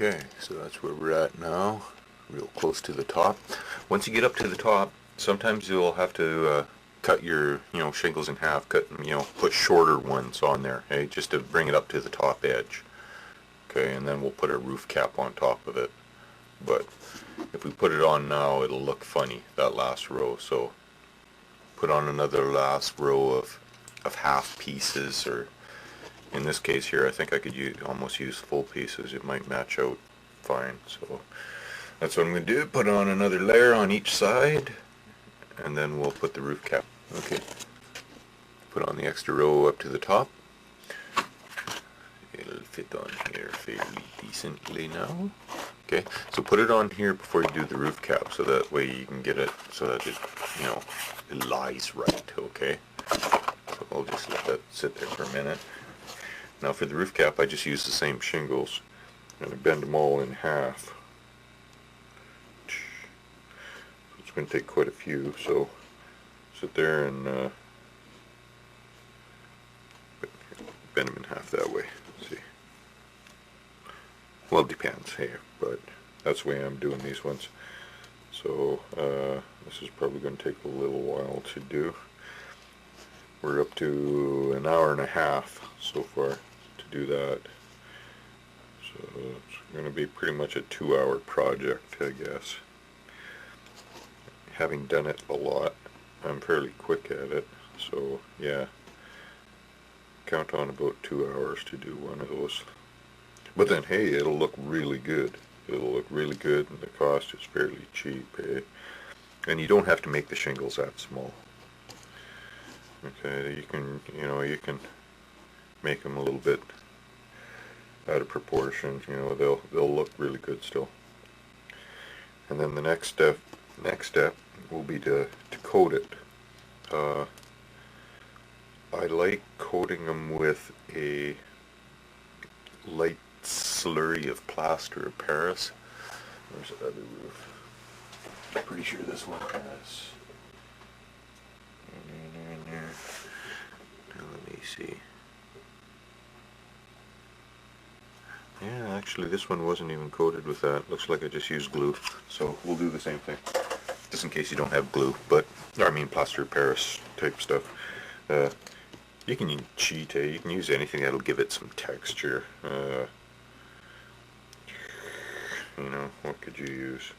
Okay, so that's where we're at now, real close to the top. Once you get up to the top, sometimes you'll have to cut your, shingles in half, put shorter ones on there, hey, just to bring it up to the top edge. Okay, and then we'll put a roof cap on top of it. But if we put it on now, it'll look funny, that last row. So put on another last row of half pieces, or in this case here, I think I could almost use full pieces. It might match out fine. So that's what I'm going to do. Put on another layer on each side, and then we'll put the roof cap. Okay. Put on the extra row up to the top. It'll fit on here fairly decently now. Okay, so put it on here before you do the roof cap, so that way you can get it so that it, it lies right, okay? So I'll just let that sit there for a minute. Now for the roof cap, I just use the same shingles, and I bend them all in half. It's going to take quite a few, so sit there and bend them in half that way. See? Well, it depends here, but that's the way I'm doing these ones. So this is probably going to take a little while to do. We're up to an hour and a half so far to do that. So it's going to be pretty much a 2-hour project, I guess. Having done it a lot, I'm fairly quick at it. So yeah, count on about 2 hours to do one of those. But then, hey, it'll look really good. It'll look really good, and the cost is fairly cheap, eh? And you don't have to make the shingles that small. Okay, you can make them a little bit out of proportion. They'll look really good still. And then the next step will be to coat it. I like coating them with a light slurry of plaster of Paris. Where's the other roof? I'm pretty sure this one has. Now let me see. Yeah, actually this one wasn't even coated with that. Looks like I just used glue. So we'll do the same thing. Just in case you don't have glue, plaster of Paris type stuff. You can cheat, you can use anything that'll give it some texture. What could you use?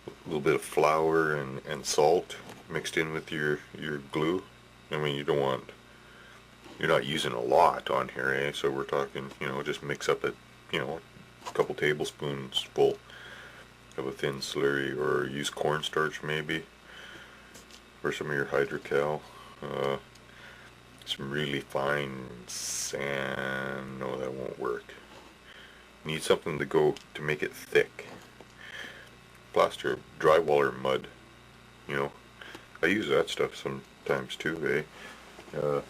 A little bit of flour and salt mixed in with your glue. I mean, you're not using a lot on here, eh? So we're talking, just mix up a couple tablespoons full of a thin slurry, or use cornstarch maybe, or some of your hydrocal. Some really fine sand. No, that won't work. You need something to make it thick. Plaster, drywall or mud. I use that stuff sometimes too, eh?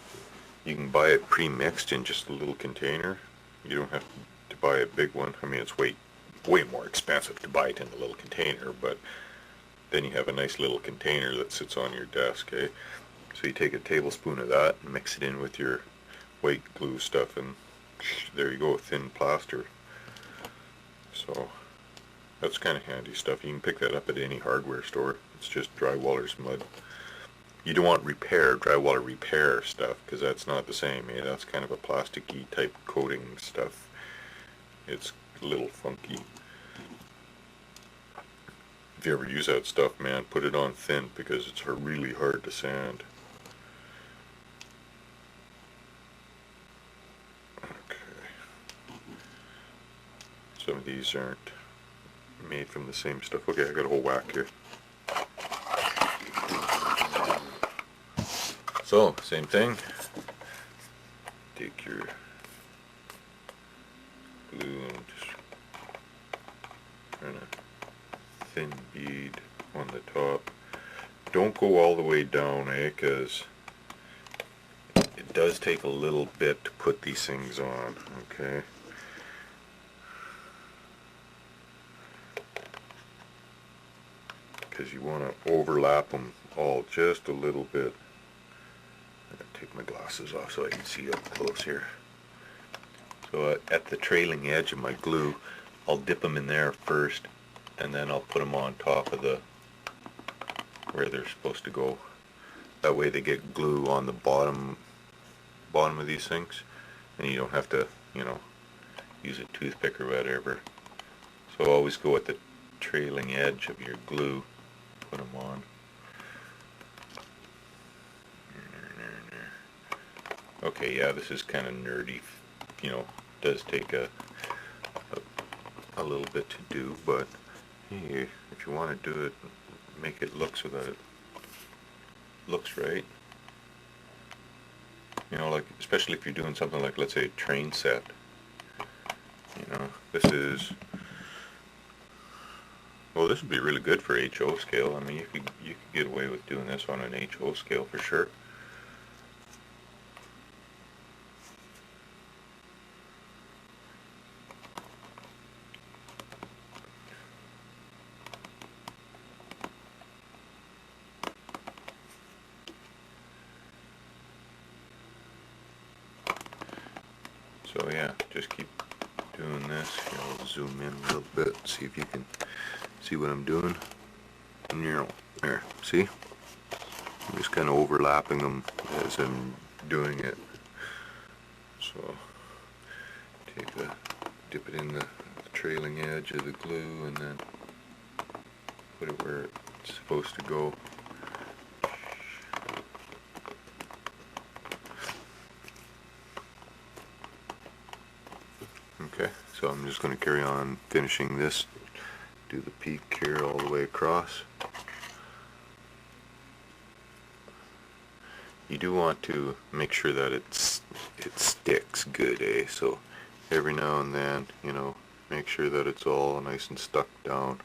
You can buy it pre-mixed in just a little container. You don't have to buy a big one. I mean, it's way more expensive to buy it in a little container, but then you have a nice little container that sits on your desk, eh? So you take a tablespoon of that and mix it in with your white glue stuff, and there you go, thin plaster. So that's kind of handy stuff. You can pick that up at any hardware store. It's just drywaller's mud. You don't want drywall repair stuff, because that's not the same, eh? That's kind of a plasticky type coating stuff. It's a little funky. If you ever use that stuff, man, put it on thin, because it's really hard to sand. Some of these aren't made from the same stuff. Okay, I got a whole whack here. So, same thing. Take your glue and just kind of thin bead on the top. Don't go all the way down, eh, because it does take a little bit to put these things on, okay? Because you want to overlap them all just a little bit. I'm going to take my glasses off so I can see up close here. So at the trailing edge of my glue, I'll dip them in there first, and then I'll put them on top of the where they're supposed to go. That way they get glue on the bottom of these things, and you don't have to, you know, use a toothpick or whatever. So always go at the trailing edge of your glue, put them on. Okay, yeah, this is kind of nerdy, you know, does take a little bit to do, but hey, if you want to do it, make it look so that it looks right. You know, like, especially if you're doing something like, let's say, a train set. You know, this is, well, this would be really good for HO scale. I mean, you could get away with doing this on an HO scale for sure. So yeah, just keep doing this. Here, I'll zoom in a little bit, see if you can see what I'm doing. And you know, there, see? I'm just kind of overlapping them as I'm doing it. So dip it in the trailing edge of the glue, and then put it where it's supposed to go. Okay, so I'm just going to carry on finishing this, do the peak here all the way across. You do want to make sure that it sticks good, eh? So every now and then, you know, make sure that it's all nice and stuck down.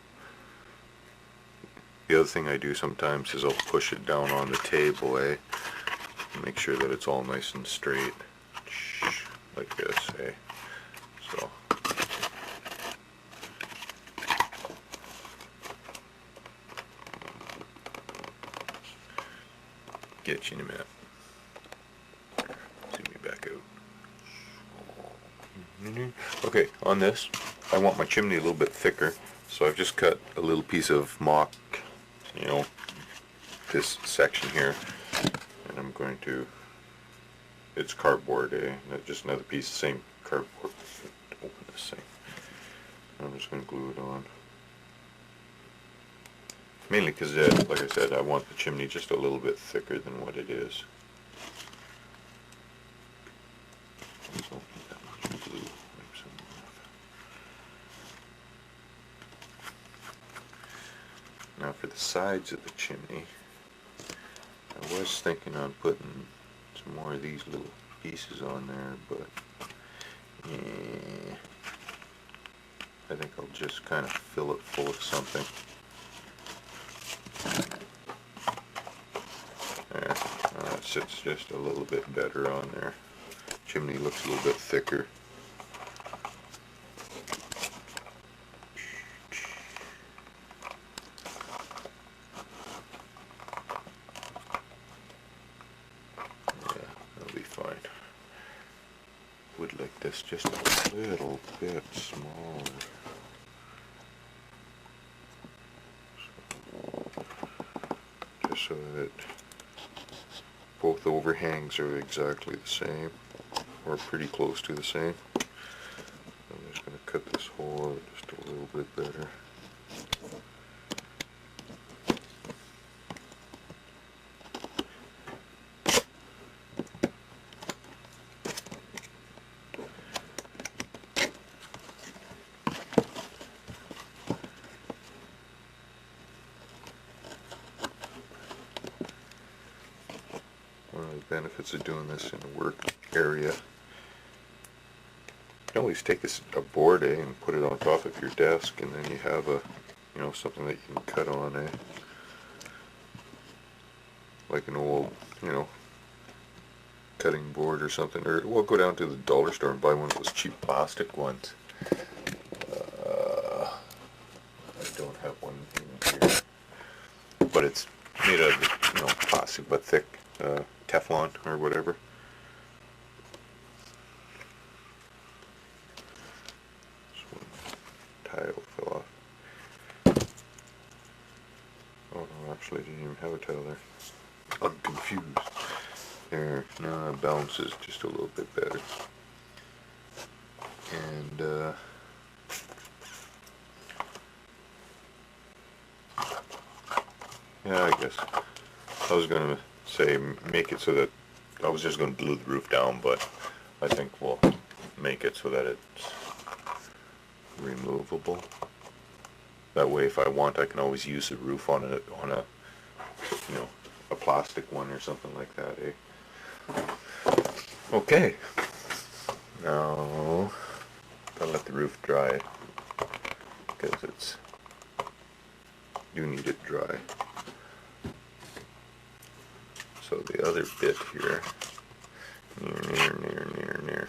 The other thing I do sometimes is I'll push it down on the table, eh? Make sure that it's all nice and straight, like this, eh? So. Get you in a minute. Zoom me back out. Okay, on this, I want my chimney a little bit thicker, so I've just cut a little piece of mock, you know, this section here, and I'm going to, it's cardboard, eh? Just another piece of same cardboard. Open this thing. I'm just going to glue it on. Mainly because, like I said, I want the chimney just a little bit thicker than what it is. Now for the sides of the chimney, I was thinking on putting some more of these little pieces on there, but yeah, I think I'll just kind of fill it full of something. There, it sits just a little bit better on there. Chimney looks a little bit thicker. Yeah, that'll be fine. Would like this just a little bit smaller. Just so that both overhangs are exactly the same, or pretty close to the same. I'm just going to cut this hole out just a little bit better. One of the benefits of doing this in a work area, you can always take a board, eh, and put it on top of your desk, and then you have a, you know, something that you can cut on, eh, like an old, you know, cutting board or something. Or we'll go down to the dollar store and buy one of those cheap plastic ones. I don't have one in here, but it's made out of, you know, plastic but thick, Teflon or whatever. tile fell off. Oh no, actually I didn't even have a tile there. I'm confused. There, now it bounces just a little bit better. And yeah, I guess I was gonna say make it so that I was just gonna glue the roof down, but I think we'll make it so that it's removable. That way, if I want, I can always use the roof on a you know, a plastic one or something like that, eh? Okay. Now, gotta let the roof dry, because it's, you need it dry. So the other bit here, near,